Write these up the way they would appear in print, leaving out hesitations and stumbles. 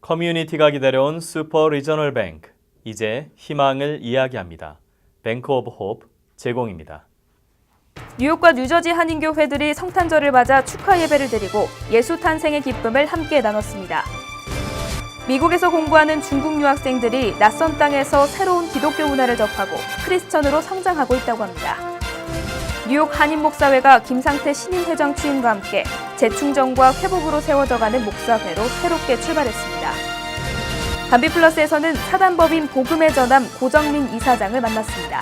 커뮤니티가 기다려온 슈퍼 리저널 뱅크, 이제 희망을 이야기합니다. 뱅크 오브 홉 제공입니다. 뉴욕과 뉴저지 한인교회들이 성탄절을 맞아 축하 예배를 드리고 예수 탄생의 기쁨을 함께 나눴습니다. 미국에서 공부하는 중국 유학생들이 낯선 땅에서 새로운 기독교 문화를 접하고 크리스천으로 성장하고 있다고 합니다. 뉴욕 한인목사회가 김상태 신임회장 취임과 함께 재충전과 회복으로 세워져가는 목사회로 새롭게 출발했습니다. 담비플러스에서는 사단법인 복음의 전함 고정민 이사장을 만났습니다.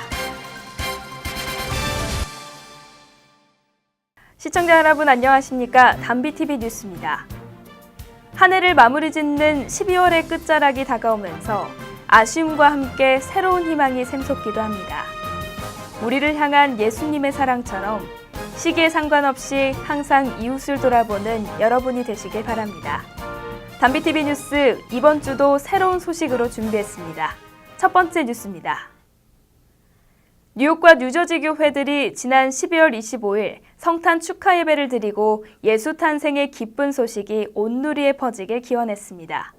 시청자 여러분 안녕하십니까? 담비TV 뉴스입니다. 한 해를 마무리 짓는 12월의 끝자락이 다가오면서 아쉬움과 함께 새로운 희망이 샘솟기도 합니다. 우리를 향한 예수님의 사랑처럼 시기에 상관없이 항상 이웃을 돌아보는 여러분이 되시길 바랍니다. 담비TV 뉴스 이번 주도 새로운 소식으로 준비했습니다. 첫 번째 뉴스입니다. 뉴욕과 뉴저지 교회들이 지난 12월 25일 성탄 축하 예배를 드리고 예수 탄생의 기쁜 소식이 온누리에 퍼지길 기원했습니다.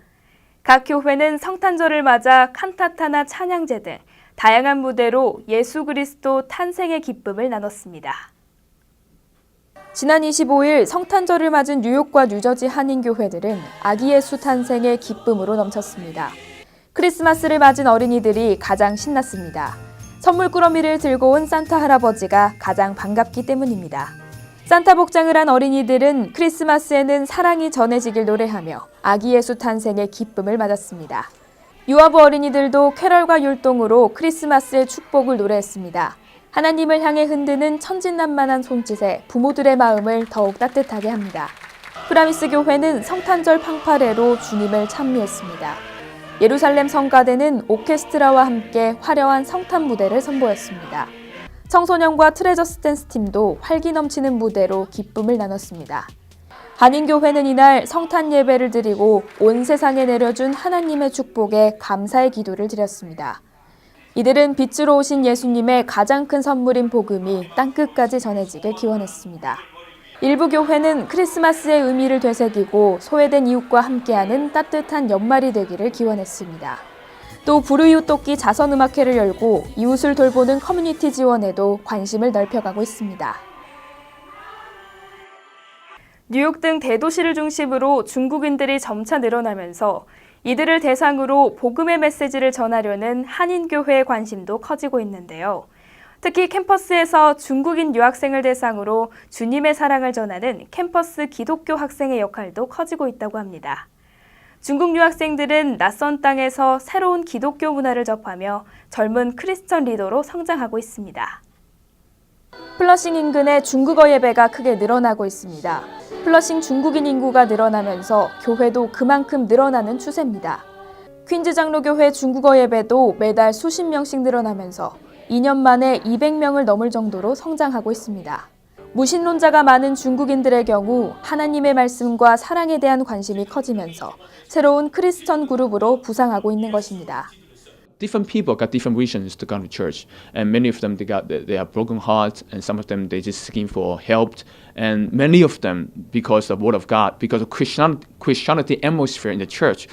각 교회는 성탄절을 맞아 칸타타나 찬양제 등 다양한 무대로 예수 그리스도 탄생의 기쁨을 나눴습니다. 지난 25일 성탄절을 맞은 뉴욕과 뉴저지 한인교회들은 아기 예수 탄생의 기쁨으로 넘쳤습니다. 크리스마스를 맞은 어린이들이 가장 신났습니다. 선물 꾸러미를 들고 온 산타 할아버지가 가장 반갑기 때문입니다. 산타 복장을 한 어린이들은 크리스마스에는 사랑이 전해지길 노래하며 아기 예수 탄생의 기쁨을 맞았습니다. 유아부 어린이들도 캐럴과 율동으로 크리스마스의 축복을 노래했습니다. 하나님을 향해 흔드는 천진난만한 손짓에 부모들의 마음을 더욱 따뜻하게 합니다. 프라미스 교회는 성탄절 팡파레로 주님을 찬미했습니다. 예루살렘 성가대는 오케스트라와 함께 화려한 성탄 무대를 선보였습니다. 청소년과 트레저스 댄스 팀도 활기 넘치는 무대로 기쁨을 나눴습니다. 한인교회는 이날 성탄 예배를 드리고 온 세상에 내려준 하나님의 축복에 감사의 기도를 드렸습니다. 이들은 빛으로 오신 예수님의 가장 큰 선물인 복음이 땅끝까지 전해지길 기원했습니다. 일부 교회는 크리스마스의 의미를 되새기고 소외된 이웃과 함께하는 따뜻한 연말이 되기를 기원했습니다. 또 불우이웃 돕기 자선음악회를 열고 이웃을 돌보는 커뮤니티 지원에도 관심을 넓혀가고 있습니다. 뉴욕 등 대도시를 중심으로 중국인들이 점차 늘어나면서 이들을 대상으로 복음의 메시지를 전하려는 한인교회의 관심도 커지고 있는데요. 특히 캠퍼스에서 중국인 유학생을 대상으로 주님의 사랑을 전하는 캠퍼스 기독교 학생의 역할도 커지고 있다고 합니다. 중국 유학생들은 낯선 땅에서 새로운 기독교 문화를 접하며 젊은 크리스천 리더로 성장하고 있습니다. 플러싱 인근의 중국어 예배가 크게 늘어나고 있습니다. 플러싱 중국인 인구가 늘어나면서 교회도 그만큼 늘어나는 추세입니다. 퀸즈 장로교회 중국어 예배도 매달 수십 명씩 늘어나면서 2년 만에 200명을 넘을 정도로 성장하고 있습니다. 무신론자가 많은 중국인들의 경우 하나님의 말씀과 사랑에 대한 관심이 커지면서 새로운 크리스천 그룹으로 부상하고 있는 것입니다. Different people got different reasons to go to church, and many of them they have broken hearts, and some of them they just seeking for help, and many of them because of the word of God, because of Christianity atmosphere in the church,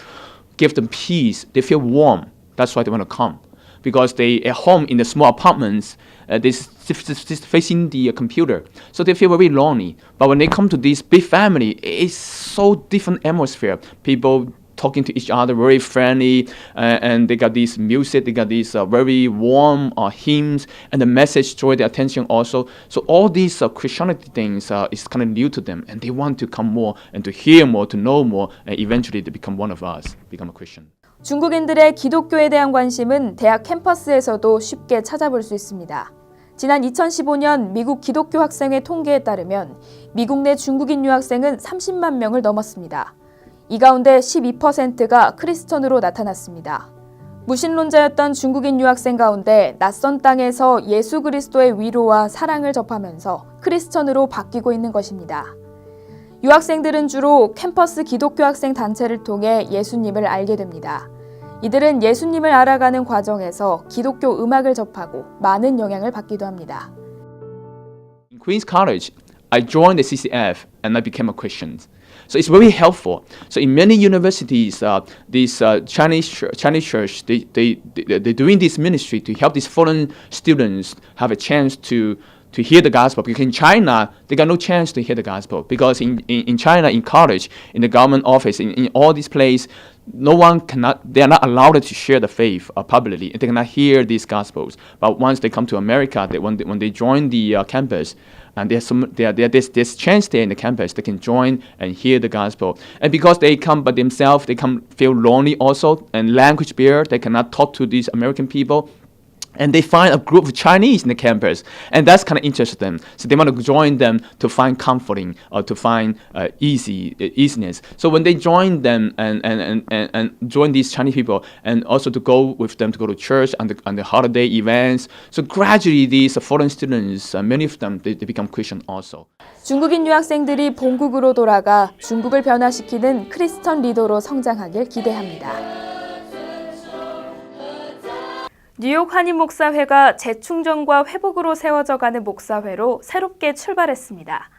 give them peace. They feel warm. That's why they want to come. Because they at home in the small apartments, they just facing the computer, so they feel very lonely. But when they come to this big family, it's so different atmosphere. People talking to each other, very friendly, and they got this music, they got these very warm hymns, and the message draw their attention also. So all these Christianity things is kind of new to them, and they want to come more and to hear more, to know more, and eventually they become one of us, become a Christian. 중국인들의 기독교에 대한 관심은 대학 캠퍼스에서도 쉽게 찾아볼 수 있습니다. 지난 2015년 미국 기독교 학생회 통계에 따르면 미국 내 중국인 유학생은 30만 명을 넘었습니다. 이 가운데 12%가 크리스천으로 나타났습니다. 무신론자였던 중국인 유학생 가운데 낯선 땅에서 예수 그리스도의 위로와 사랑을 접하면서 크리스천으로 바뀌고 있는 것입니다. 유학생들은 주로 캠퍼스 기독교 학생 단체를 통해 예수님을 알게 됩니다. 이들은 예수님을 알아가는 과정에서 기독교 음악을 접하고 많은 영향을 받기도 합니다. In Queens College, I joined the CCF and I became a Christian. So it's very helpful. So in many universities, these Chinese church, they're doing this ministry to help these foreign students have a chance to hear the gospel. Because in China, they got no chance to hear the gospel. Because in China, in college, in the government office, in all these places, they are not allowed to share the faith publicly. They cannot hear these gospels. But once they come to America, when they join the campus, and there's this chance there in the campus, they can join and hear the gospel. And because they come by themselves, they feel lonely also, and language barrier, they cannot talk to these American people. And they find a group of Chinese in the campus, and that's kind of interests them. So they want to join them to find comforting or to find easiness. So when they join them and join these Chinese people, and also to go with them to go to church on the holiday events, so gradually these foreign students, many of them, they become Christian also. 중국인 유학생들이 본국으로 돌아가 중국을 변화시키는 크리스천 리더로 성장하길 기대합니다. 뉴욕 한인목사회가 재충전과 회복으로 세워져가는 목사회로 새롭게 출발했습니다.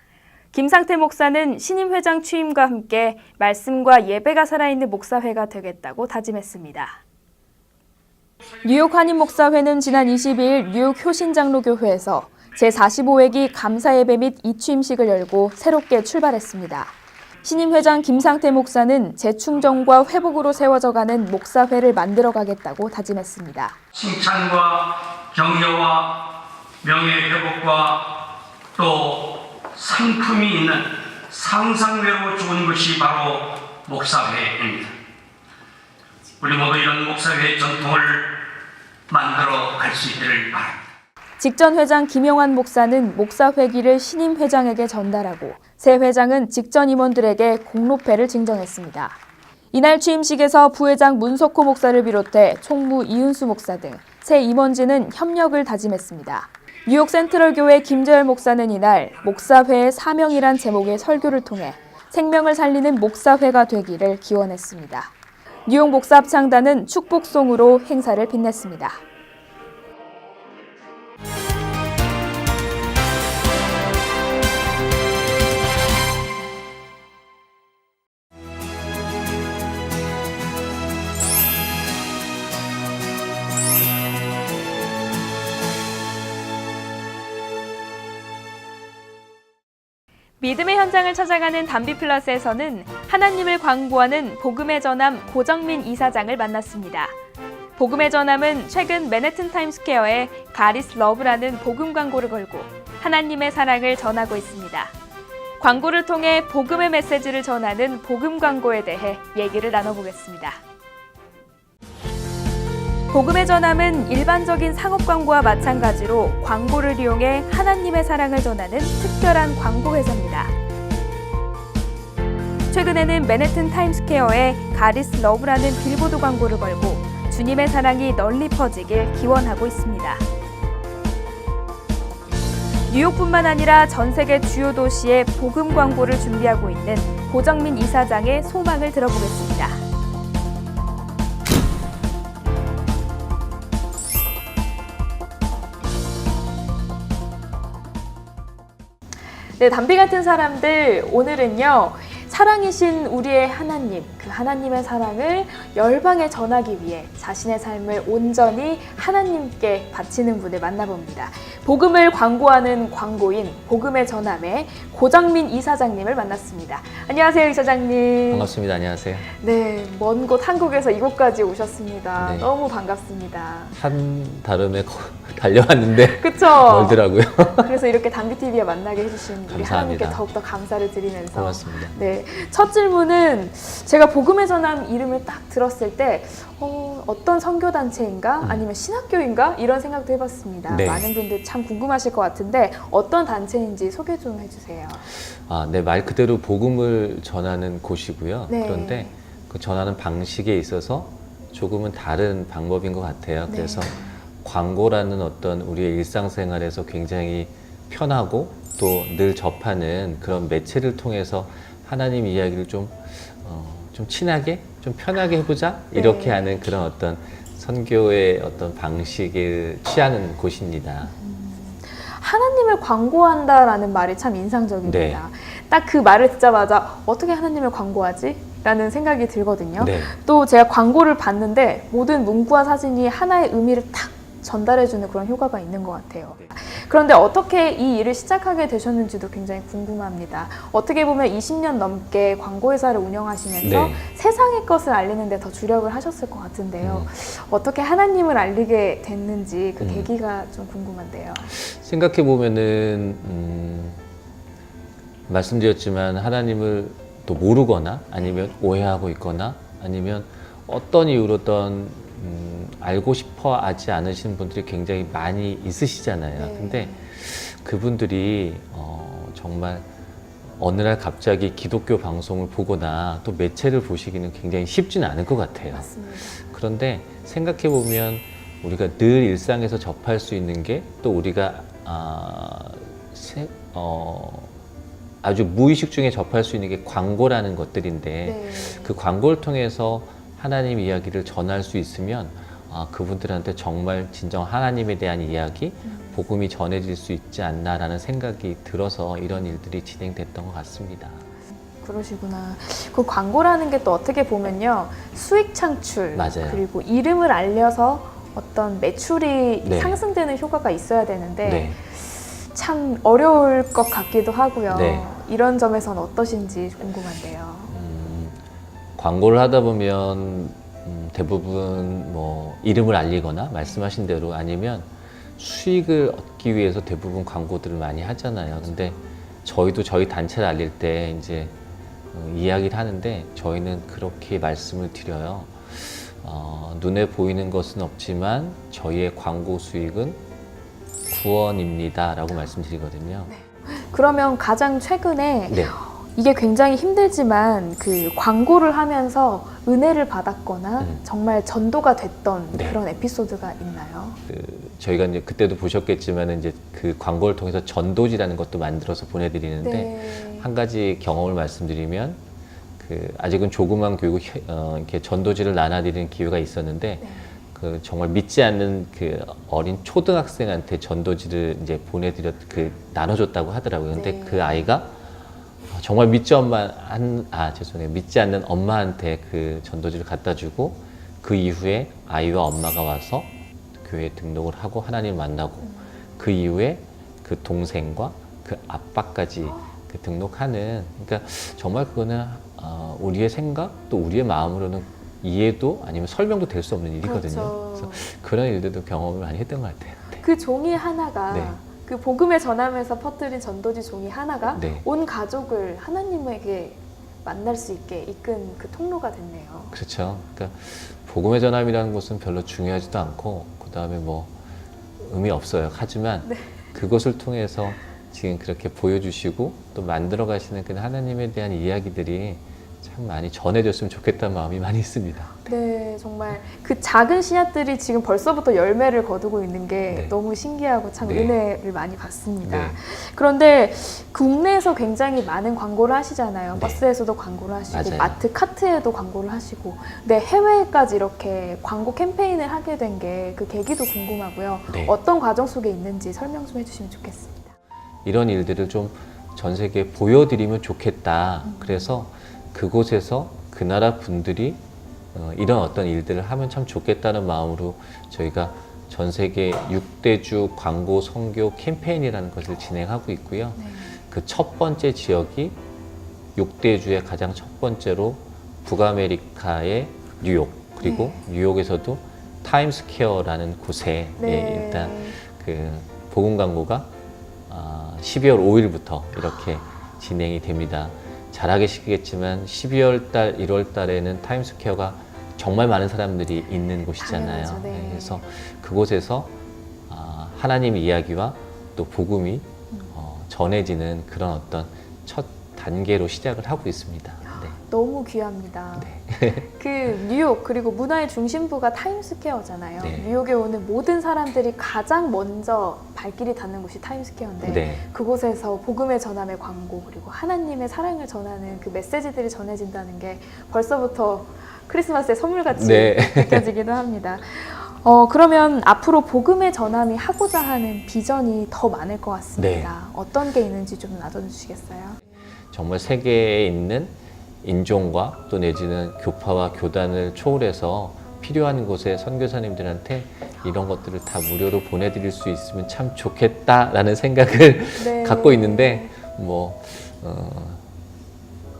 김상태 목사는 신임 회장 취임과 함께 말씀과 예배가 살아있는 목사회가 되겠다고 다짐했습니다. 뉴욕 한인목사회는 지난 22일 뉴욕 효신장로교회에서 제45회기 감사예배 및 이취임식을 열고 새롭게 출발했습니다. 신임 회장 김상태 목사는 재충전과 회복으로 세워져가는 목사회를 만들어가겠다고 다짐했습니다. 칭찬과 격려와 명예회복과 또 상품이 있는 상상외로 좋은 것이 바로 목사회입니다. 우리 모두 이런 목사회의 전통을 만들어 갈 수 있기를 바랍니다. 직전 회장 김영환 목사는 목사회기를 신임 회장에게 전달하고 새 회장은 직전 임원들에게 공로패를 증정했습니다. 이날 취임식에서 부회장 문석호 목사를 비롯해 총무 이윤수 목사 등 새 임원진은 협력을 다짐했습니다. 뉴욕 센트럴교회 김재열 목사는 이날 목사회의 사명이란 제목의 설교를 통해 생명을 살리는 목사회가 되기를 기원했습니다. 뉴욕 목사합창단은 축복송으로 행사를 빛냈습니다. 믿음의 현장을 찾아가는 담비플러스에서는 하나님을 광고하는 복음의 전함 고정민 이사장을 만났습니다. 복음의 전함은 최근 맨해튼 타임스퀘어에 God is Love라는 복음 광고를 걸고 하나님의 사랑을 전하고 있습니다. 광고를 통해 복음의 메시지를 전하는 복음 광고에 대해 얘기를 나눠보겠습니다. 복음의 전함은 일반적인 상업 광고와 마찬가지로 광고를 이용해 하나님의 사랑을 전하는 특별한 광고 회사입니다. 최근에는 맨해튼 타임스퀘어에 God is Love라는 빌보드 광고를 걸고 주님의 사랑이 널리 퍼지길 기원하고 있습니다. 뉴욕뿐만 아니라 전 세계 주요 도시에 복음 광고를 준비하고 있는 고정민 이사장의 소망을 들어보겠습니다. 네, 담비 같은 사람들, 오늘은요, 사랑이신 우리의 하나님, 그 하나님의 사랑을 열방에 전하기 위해 자신의 삶을 온전히 하나님께 바치는 분을 만나봅니다. 복음을 광고하는 광고인 복음의 전함의 고정민 이사장님을 만났습니다. 안녕하세요, 이사장님. 반갑습니다. 안녕하세요. 네, 먼 곳 한국에서 이곳까지 오셨습니다. 네. 너무 반갑습니다. 한 다름에 달려왔는데 그쵸? 멀더라고요. 그래서 이렇게 담비TV에 만나게 해주신 우리 감사합니다. 하나님께 더욱더 감사를 드리면서 고맙습니다. 네, 첫 질문은 제가 복음의 전함 이름을 딱 들었을 때 어떤 선교단체인가 아니면 신학교인가 이런 생각도 해봤습니다. 네. 많은 분들 참 궁금하실 것 같은데 어떤 단체인지 소개 좀 해주세요. 네, 말 그대로 복음을 전하는 곳이고요. 네. 그런데 그 전하는 방식에 있어서 조금은 다른 방법인 것 같아요. 네. 그래서 광고라는 어떤 우리의 일상생활에서 굉장히 편하고 또 늘 접하는 그런 매체를 통해서 하나님 이야기를 좀 친하게, 좀 편하게 해보자 이렇게 네. 하는 그런 어떤 선교의 어떤 방식을 취하는 곳입니다. 하나님을 광고한다라는 말이 참 인상적입니다. 네. 딱 그 말을 듣자마자 어떻게 하나님을 광고하지? 라는 생각이 들거든요. 네. 또 제가 광고를 봤는데 모든 문구와 사진이 하나의 의미를 탁 전달해주는 그런 효과가 있는 것 같아요. 그런데 어떻게 이 일을 시작하게 되셨는지도 굉장히 궁금합니다. 어떻게 보면 20년 넘게 광고회사를 운영하시면서 네. 세상의 것을 알리는 데 더 주력을 하셨을 것 같은데요. 어떻게 하나님을 알리게 됐는지 그 계기가 좀 궁금한데요. 생각해 보면은 말씀드렸지만 하나님을 또 모르거나 아니면 오해하고 있거나 아니면 어떤 이유로든 알고 싶어 하지 않으신 분들이 굉장히 많이 있으시잖아요. 네. 근데 그분들이 정말 어느 날 갑자기 기독교 방송을 보거나 또 매체를 보시기는 굉장히 쉽지는 않을 것 같아요. 맞습니다. 그런데 생각해 보면 우리가 늘 일상에서 접할 수 있는 게 또 우리가 아주 무의식 중에 접할 수 있는 게 광고라는 것들인데 네. 그 광고를 통해서 하나님 이야기를 전할 수 있으면 그분들한테 정말 진정 하나님에 대한 이야기, 복음이 전해질 수 있지 않나라는 생각이 들어서 이런 일들이 진행됐던 것 같습니다. 그러시구나. 그 광고라는 게 또 어떻게 보면요. 수익 창출, 맞아요. 그리고 이름을 알려서 어떤 매출이 네. 상승되는 효과가 있어야 되는데 네. 참 어려울 것 같기도 하고요. 네. 이런 점에서는 어떠신지 궁금한데요. 광고를 하다 보면 대부분 뭐 이름을 알리거나 말씀하신 대로 아니면 수익을 얻기 위해서 대부분 광고들을 많이 하잖아요. 근데 저희도 저희 단체를 알릴 때 이제 이야기를 하는데 저희는 그렇게 말씀을 드려요. 눈에 보이는 것은 없지만 저희의 광고 수익은 구원입니다 라고 말씀드리거든요. 그러면 가장 최근에 네. 이게 굉장히 힘들지만 그 광고를 하면서 은혜를 받았거나 정말 전도가 됐던 네. 그런 에피소드가 있나요? 저희가 이제 그때도 보셨겠지만 이제 그 광고를 통해서 전도지라는 것도 만들어서 보내드리는데 네. 한 가지 경험을 말씀드리면 아직은 조그만 교육 이렇게 전도지를 나눠드리는 기회가 있었는데 네. 정말 믿지 않는 그 어린 초등학생한테 전도지를 이제 나눠줬다고 하더라고요. 근데 네. 그 아이가 정말 믿지 않는 엄마한테 그 전도지를 갖다 주고 그 이후에 아이와 엄마가 와서 교회에 등록을 하고 하나님을 만나고 그 이후에 그 동생과 그 아빠까지 등록하는, 그러니까 정말 그거는 우리의 생각 또 우리의 마음으로는 이해도 아니면 설명도 될 수 없는 일이거든요. 그렇죠. 그래서 그런 일들도 경험을 많이 했던 것 같아요. 네. 그 종이 하나가 네. 그 복음을 전하면서 퍼뜨린 전도지 종이 하나가 네. 온 가족을 하나님에게 만날 수 있게 이끈 그 통로가 됐네요. 그렇죠. 그러니까 복음의 전함이라는 것은 별로 중요하지도 않고 그 다음에 뭐 의미 없어요. 하지만 네. 그것을 통해서 지금 그렇게 보여주시고 또 만들어 가시는 그 하나님에 대한 이야기들이 참 많이 전해졌으면 좋겠다는 마음이 많이 있습니다. 네, 정말 그 작은 씨앗들이 지금 벌써부터 열매를 거두고 있는 게 네. 너무 신기하고 참 네. 은혜를 많이 받습니다. 네. 그런데 국내에서 굉장히 많은 광고를 하시잖아요. 네. 버스에서도 광고를 하시고 맞아요. 마트 카트에도 광고를 하시고 네, 해외까지 이렇게 광고 캠페인을 하게 된 게 그 계기도 궁금하고요. 네. 어떤 과정 속에 있는지 설명 좀 해주시면 좋겠습니다. 이런 일들을 좀 전 세계에 보여드리면 좋겠다. 그래서 그곳에서 그 나라 분들이 이런 어떤 일들을 하면 참 좋겠다는 마음으로 저희가 전 세계 6대주 광고 선교 캠페인이라는 것을 진행하고 있고요. 네. 그 첫 번째 지역이 6대주의 가장 첫 번째로 북아메리카의 뉴욕, 그리고 뉴욕에서도 타임스퀘어라는 곳에 네. 일단 그 복음 광고가 12월 5일부터 이렇게 진행이 됩니다. 잘 알시겠지만 12월 달, 1월 달에는 타임스퀘어가 정말 많은 사람들이 있는 곳이잖아요. 당연하죠, 네. 그래서 그곳에서 하나님의 이야기와 또 복음이 전해지는 그런 어떤 첫 단계로 시작을 하고 있습니다. 네. 너무 귀합니다. 그 뉴욕 그리고 문화의 중심부가 타임스퀘어잖아요. 네. 뉴욕에 오는 모든 사람들이 가장 먼저 발길이 닿는 곳이 타임스퀘어인데 네. 그곳에서 복음의 전함의 광고 그리고 하나님의 사랑을 전하는 그 메시지들이 전해진다는 게 벌써부터 크리스마스의 선물같이 네. 느껴지기도 합니다. 그러면 앞으로 복음의 전함이 하고자 하는 비전이 더 많을 것 같습니다. 어떤 게 있는지 좀 나눠주시겠어요? 정말 세계에 있는 인종과 또 내지는 교파와 교단을 초월해서 필요한 곳에 선교사님들한테 이런 것들을 다 무료로 보내드릴 수 있으면 참 좋겠다라는 생각을 네. 갖고 있는데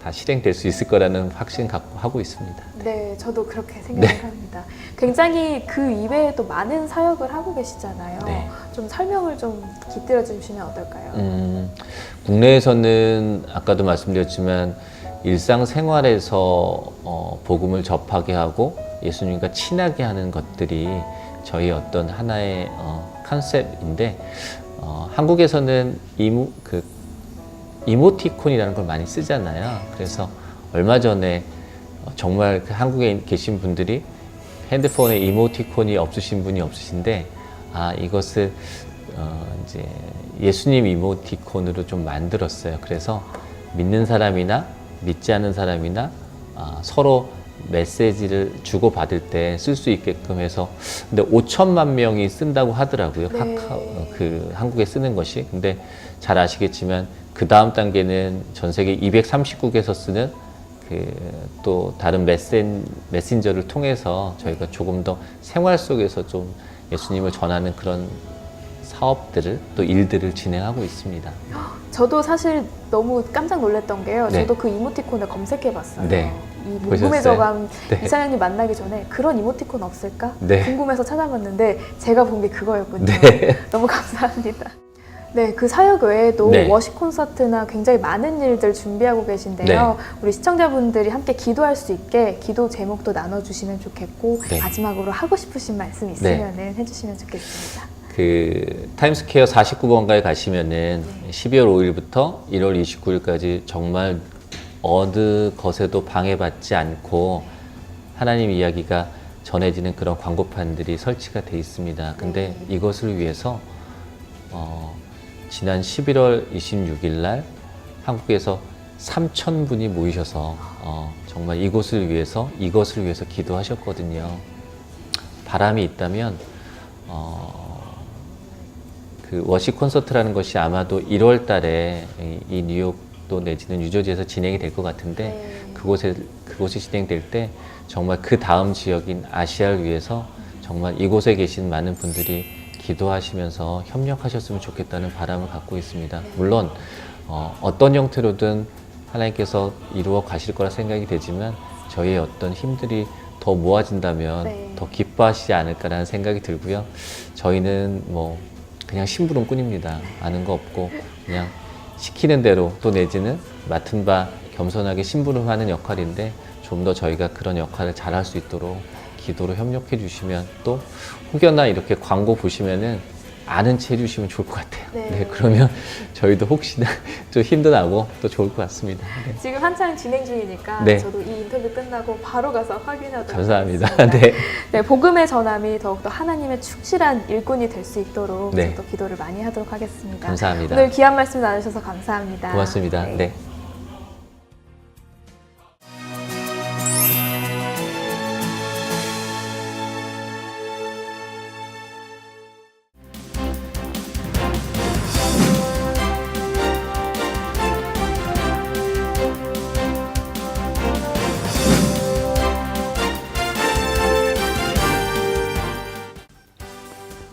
다 실행될 수 있을 거라는 확신 갖고 하고 있습니다. 네, 저도 그렇게 생각을 합니다. 굉장히 그 이외에도 많은 사역을 하고 계시잖아요. 네. 좀 설명을 좀 깃들여 주시면 어떨까요? 국내에서는 아까도 말씀드렸지만 일상생활에서 복음을 접하게 하고 예수님과 친하게 하는 것들이 저희 어떤 하나의 컨셉인데 한국에서는 이모티콘이라는 걸 많이 쓰잖아요. 그래서 얼마 전에 정말 그 한국에 계신 분들이 핸드폰에 이모티콘이 없으신 분이 없으신데 이것을 이제 예수님 이모티콘으로 좀 만들었어요. 그래서 믿는 사람이나 믿지 않는 사람이나 서로 메시지를 주고받을 때 쓸 수 있게끔 해서 근데 5천만 명이 쓴다고 하더라고요. 네. 한국에 쓰는 것이. 근데 잘 아시겠지만 그 다음 단계는 전 세계 230국에서 쓰는 또 다른 메신저를 통해서 저희가 조금 더 생활 속에서 좀 예수님을 전하는 그런 사업들을 또 일들을 진행하고 있습니다. 저도 사실 너무 깜짝 놀랐던 게요. 네. 저도 그 이모티콘을 검색해봤어요. 네. 이 보셨어요? 모금의 저감 네. 이사장님 만나기 전에 그런 이모티콘 없을까? 네. 궁금해서 찾아봤는데 제가 본 게 그거였군요. 네. 너무 감사합니다. 네, 그 사역 외에도 네. 워십 콘서트나 굉장히 많은 일들 준비하고 계신데요. 우리 시청자분들이 함께 기도할 수 있게 기도 제목도 나눠주시면 좋겠고 네. 마지막으로 하고 싶으신 말씀 있으면 해주시면 좋겠습니다. 타임스퀘어 49번가에 가시면은 12월 5일부터 1월 29일까지 정말 어느 것에도 방해받지 않고 하나님 이야기가 전해지는 그런 광고판들이 설치가 돼 있습니다. 근데 이것을 위해서 지난 11월 26일 날 한국에서 3,000분이 모이셔서 정말 이것을 위해서 기도하셨거든요. 바람이 있다면 그 워십 콘서트라는 것이 아마도 1월 달에 이 뉴욕도 내지는 뉴저지에서 진행이 될 것 같은데 그곳이 진행될 때 정말 그 다음 지역인 아시아를 위해서 정말 이곳에 계신 많은 분들이 기도하시면서 협력하셨으면 좋겠다는 바람을 갖고 있습니다. 물론 어떤 형태로든 하나님께서 이루어 가실 거라 생각이 되지만 저희의 어떤 힘들이 더 모아진다면 더 기뻐하시지 않을까라는 생각이 들고요. 저희는 그냥 심부름꾼입니다. 아는 거 없고 그냥 시키는 대로 또 내지는 맡은 바 겸손하게 심부름하는 역할인데 좀 더 저희가 그런 역할을 잘할 수 있도록 기도로 협력해 주시면 또 혹여나 이렇게 광고 보시면은 아는 채 해주시면 좋을 것 같아요. 네, 그러면 저희도 혹시나 좀 힘도 나고 또 좋을 것 같습니다. 네. 지금 한창 진행 중이니까 네. 저도 이 인터뷰 끝나고 바로 가서 확인하도록 감사합니다. 하겠습니다. 네. 네, 복음의 전함이 더욱더 하나님의 충실한 일꾼이 될 수 있도록 네. 저도 기도를 많이 하도록 하겠습니다. 감사합니다. 오늘 귀한 말씀 나누셔서 감사합니다. 고맙습니다. 네.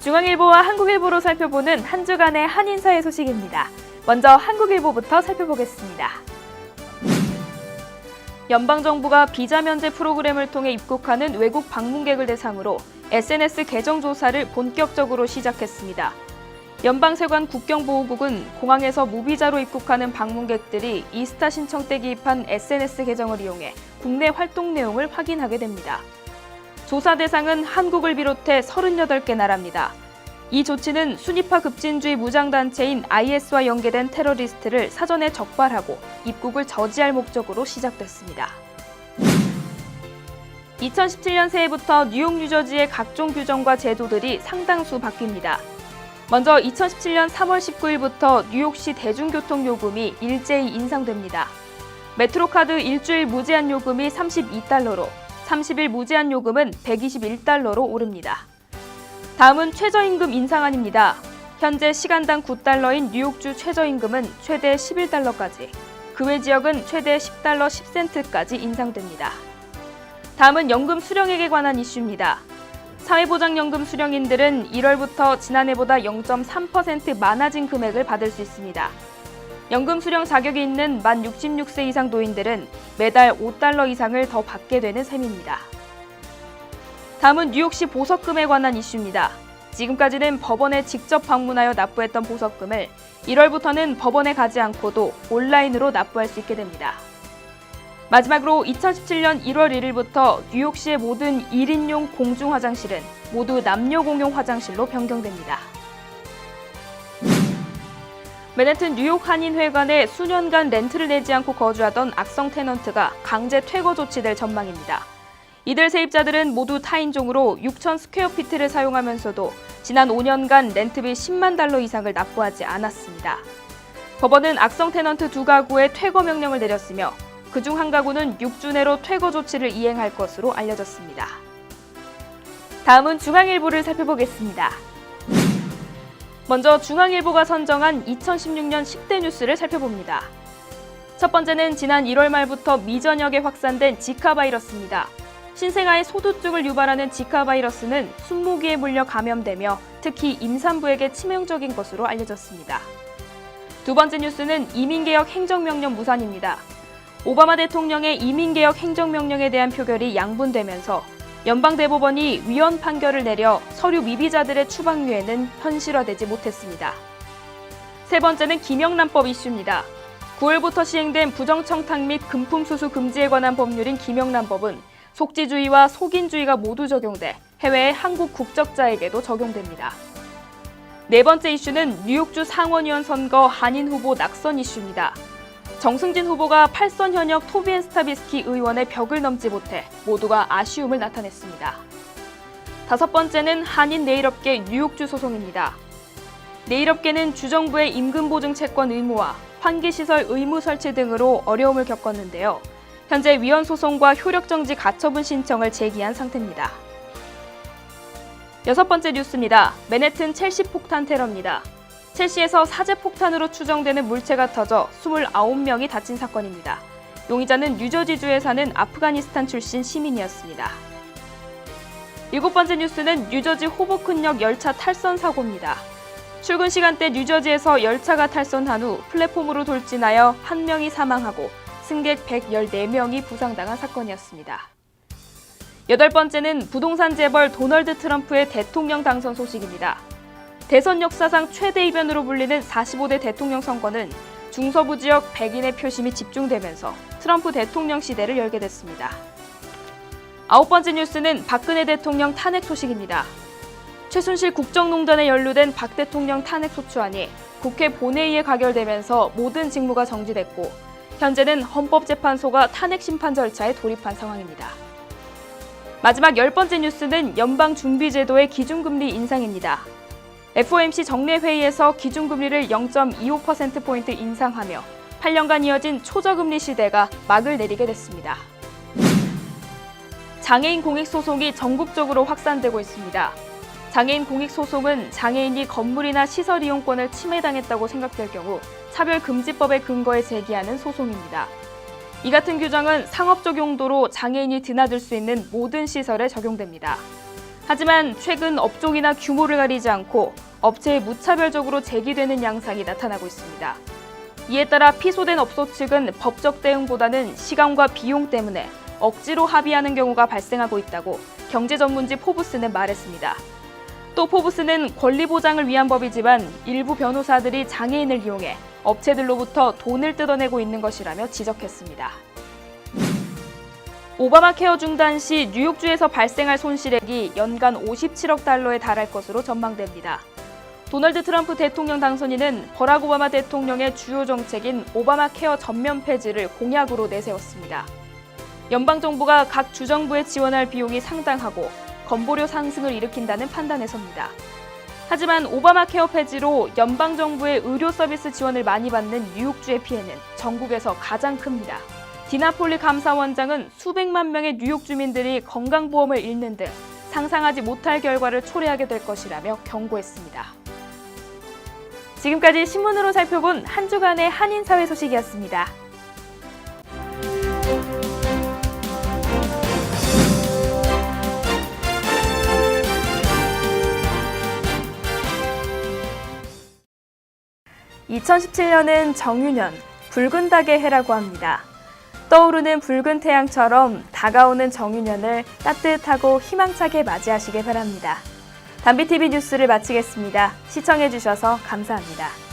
중앙일보와 한국일보로 살펴보는 한 주간의 한인사회 소식입니다. 먼저 한국일보부터 살펴보겠습니다. 연방정부가 비자 면제 프로그램을 통해 입국하는 외국 방문객을 대상으로 SNS 계정 조사를 본격적으로 시작했습니다. 연방세관 국경보호국은 공항에서 무비자로 입국하는 방문객들이 이스타 신청 때 기입한 SNS 계정을 이용해 국내 활동 내용을 확인하게 됩니다. 조사 대상은 한국을 비롯해 38개 나라입니다. 이 조치는 순위파 급진주의 무장단체인 IS와 연계된 테러리스트를 사전에 적발하고 입국을 저지할 목적으로 시작됐습니다. 2017년 새해부터 뉴욕, 뉴저지의 각종 규정과 제도들이 상당수 바뀝니다. 먼저 2017년 3월 19일부터 뉴욕시 대중교통요금이 일제히 인상됩니다. 메트로카드 일주일 무제한 요금이 $32로 30일 무제한 요금은 $121로 오릅니다. 다음은 최저임금 인상안입니다. 현재 시간당 $9인 뉴욕주 최저임금은 최대 $11까지, 그 그 외 지역은 최대 $10 10센트까지 인상됩니다. 다음은 연금 수령액에 관한 이슈입니다. 사회보장연금 수령인들은 1월부터 지난해보다 0.3% 많아진 금액을 받을 수 있습니다. 연금 수령 자격이 있는 만 66세 이상 노인들은 매달 $5 이상을 더 받게 되는 셈입니다. 다음은 뉴욕시 보석금에 관한 이슈입니다. 지금까지는 법원에 직접 방문하여 납부했던 보석금을 1월부터는 법원에 가지 않고도 온라인으로 납부할 수 있게 됩니다. 마지막으로 2017년 1월 1일부터 뉴욕시의 모든 1인용 공중 화장실은 모두 남녀 공용 화장실로 변경됩니다. 맨해튼 뉴욕 한인회관에 수년간 렌트를 내지 않고 거주하던 악성 테넌트가 강제 퇴거 조치될 전망입니다. 이들 세입자들은 모두 타인종으로 6,000 스퀘어피트를 사용하면서도 지난 5년간 렌트비 $10만 이상을 납부하지 않았습니다. 법원은 악성 테넌트 2가구에 퇴거 명령을 내렸으며 그중 한 가구는 6주 내로 퇴거 조치를 이행할 것으로 알려졌습니다. 다음은 중앙일보를 살펴보겠습니다. 먼저 중앙일보가 선정한 2016년 10대 뉴스를 살펴봅니다. 첫 번째는 지난 1월 말부터 미전역에 확산된 지카 바이러스입니다. 신생아의 소두증을 유발하는 지카 바이러스는 순모기에 물려 감염되며 특히 임산부에게 치명적인 것으로 알려졌습니다. 두 번째 뉴스는 이민개혁 행정명령 무산입니다. 오바마 대통령의 이민개혁 행정명령에 대한 표결이 양분되면서 연방대법원이 위헌 판결을 내려 서류 미비자들의 추방유예는 현실화되지 못했습니다. 세 번째는 김영란법 이슈입니다. 9월부터 시행된 부정청탁 및 금품수수 금지에 관한 법률인 김영란법은 속지주의와 속인주의가 모두 적용돼 해외의 한국 국적자에게도 적용됩니다. 네 번째 이슈는 뉴욕주 상원의원 선거 한인 후보 낙선 이슈입니다. 정승진 후보가 8선 현역 토비앤 스타비스키 의원의 벽을 넘지 못해 모두가 아쉬움을 나타냈습니다. 다섯 번째는 한인 네일업계 뉴욕주 소송입니다. 네일업계는 주정부의 임금보증 채권 의무와 환기시설 의무 설치 등으로 어려움을 겪었는데요. 현재 위헌 소송과 효력정지 가처분 신청을 제기한 상태입니다. 여섯 번째 뉴스입니다. 맨해튼 첼시 폭탄 테러입니다. 첼시에서 사제 폭탄으로 추정되는 물체가 터져 29명이 다친 사건입니다. 용의자는 뉴저지주에 사는 아프가니스탄 출신 시민이었습니다. 일곱 번째 뉴스는 뉴저지 호보큰역 열차 탈선 사고입니다. 출근 시간대 뉴저지에서 열차가 탈선한 후 플랫폼으로 돌진하여 1명이 사망하고 승객 114명이 부상당한 사건이었습니다. 여덟 번째는 부동산 재벌 도널드 트럼프의 대통령 당선 소식입니다. 대선 역사상 최대 이변으로 불리는 45대 대통령 선거는 중서부 지역 백인의 표심이 집중되면서 트럼프 대통령 시대를 열게 됐습니다. 아홉 번째 뉴스는 박근혜 대통령 탄핵 소식입니다. 최순실 국정농단에 연루된 박 대통령 탄핵 소추안이 국회 본회의에 가결되면서 모든 직무가 정지됐고 현재는 헌법재판소가 탄핵 심판 절차에 돌입한 상황입니다. 마지막 열 번째 뉴스는 연방준비제도의 기준금리 인상입니다. FOMC 정례회의에서 기준금리를 0.25%포인트 인상하며 8년간 이어진 초저금리 시대가 막을 내리게 됐습니다. 장애인 공익소송이 전국적으로 확산되고 있습니다. 장애인 공익소송은 장애인이 건물이나 시설 이용권을 침해당했다고 생각될 경우 차별금지법의 근거에 제기하는 소송입니다. 이 같은 규정은 상업적 용도로 장애인이 드나들 수 있는 모든 시설에 적용됩니다. 하지만 최근 업종이나 규모를 가리지 않고 업체에 무차별적으로 제기되는 양상이 나타나고 있습니다. 이에 따라 피소된 업소 측은 법적 대응보다는 시간과 비용 때문에 억지로 합의하는 경우가 발생하고 있다고 경제전문지 포브스는 말했습니다. 또 포브스는 권리 보장을 위한 법이지만 일부 변호사들이 장애인을 이용해 업체들로부터 돈을 뜯어내고 있는 것이라며 지적했습니다. 오바마 케어 중단 시 뉴욕주에서 발생할 손실액이 연간 $57억 달러에 달할 것으로 전망됩니다. 도널드 트럼프 대통령 당선인은 버락 오바마 대통령의 주요 정책인 오바마 케어 전면 폐지를 공약으로 내세웠습니다. 연방정부가 각 주정부에 지원할 비용이 상당하고 건보료 상승을 일으킨다는 판단에 섭니다. 하지만 오바마 케어 폐지로 연방정부의 의료 서비스 지원을 많이 받는 뉴욕주의 피해는 전국에서 가장 큽니다. 디나 폴리 감사원장은 수백만 명의 뉴욕 주민들이 건강보험을 잃는 등 상상하지 못할 결과를 초래하게 될 것이라며 경고했습니다. 지금까지 신문으로 살펴본 한 주간의 한인사회 소식이었습니다. 2017년은 정유년, 붉은 닭의 해라고 합니다. 떠오르는 붉은 태양처럼 다가오는 정유년을 따뜻하고 희망차게 맞이하시길 바랍니다. 담비TV 뉴스를 마치겠습니다. 시청해주셔서 감사합니다.